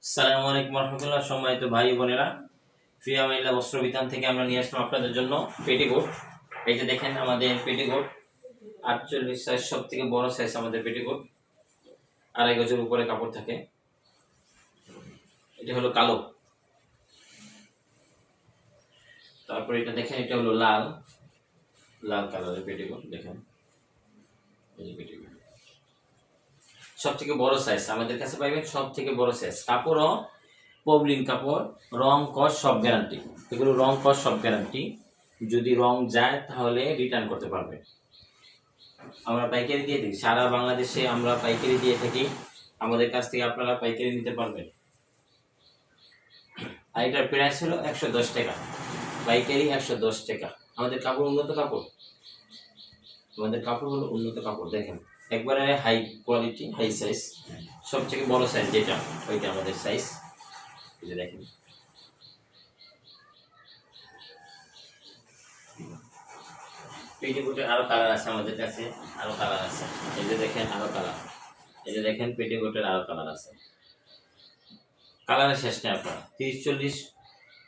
আসসালামু আলাইকুম রহমতুল্লাহ। সম্মানিত ভাই বোনেরা, ফিয়া মাইল্লা বস্ত্র বিতান থেকে আমরা নিয়ে আসলাম আপনাদের জন্য পেটিকোট। এই যে দেখেন আমাদের পেটিকোট 48 সাইজ, সব থেকে বড় সাইজ আমাদের পেটিকোট। 2.5 গজের উপরে কাপড় থাকে। এটা হলো কালো, তারপরে এটা দেখেন, এটা হলো লাল লাল কালারের পেটিকোট। দেখেন এই যে পেটিকোট সব থেকে বড় সাইজ আমাদের কাছে পাইবেন, সব থেকে বড় সাইজ। কাপড়ও পবলিন কাপড়, রং কস সব গ্যারান্টি। এগুলো রং কস সব গ্যারান্টি। যদি রং যায় তাহলে রিটার্ন করতে পারবে। আমরা পাইকারি দিয়ে দিই, সারা বাংলাদেশে আমরা পাইকারি দিয়ে থাকি। আমাদের কাছ থেকে আপনারা পাইকারি নিতে পারবেন। আর এটার প্রাইস হলো 110 টাকা, পাইকারি 110 টাকা। আমাদের কাপড় উন্নত কাপড়, আমাদের কাপড় হলো উন্নত কাপড়। দেখেন একবারে হাই কোয়ালিটি, হাই সাইজ, সবথেকে বড় সাইজ যেটা, ওইটা আমাদের সাইজ। এই যে দেখেন, পেটিকোটের আরো কালার আছে আমাদের কাছে, আরো কালার আছে। এই যে দেখেন আরো কালার, এই যে দেখেন পেটিকোটের আরো কালার আছে। কালারের শেষ নেই, আপনার 30, 40,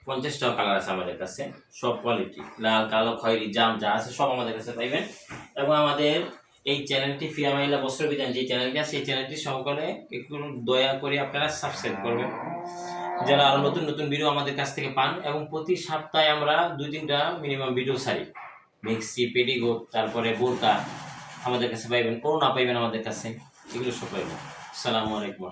50টাও কালার আছে আমাদের কাছে। সব কোয়ালিটি, লাল, কালো, খয়েরি, জাম যা আছে সব আমাদের কাছে পাইবেন। এবং আমাদের এই চ্যানেলটি ফিয়া মাইল্লা বস্ত্র বিতান, যে চ্যানেলটি আছে, সেই চ্যানেলটি সহকারে একটু দয়া করে আপনারা সাবস্ক্রাইব করবেন, যারা আরো নতুন নতুন ভিডিও আমাদের কাছ থেকে পান। এবং প্রতি সপ্তাহে আমরা 2-3টা মিনিমাম ভিডিও ছাড়ি। মিক্সি, পেটিকোট, তারপরে বোরকা আমাদের কাছে পাইবেন, ওড়না পাইবেন আমাদের কাছে, এগুলো সব পাইবেন। আসসালামু আলাইকুম।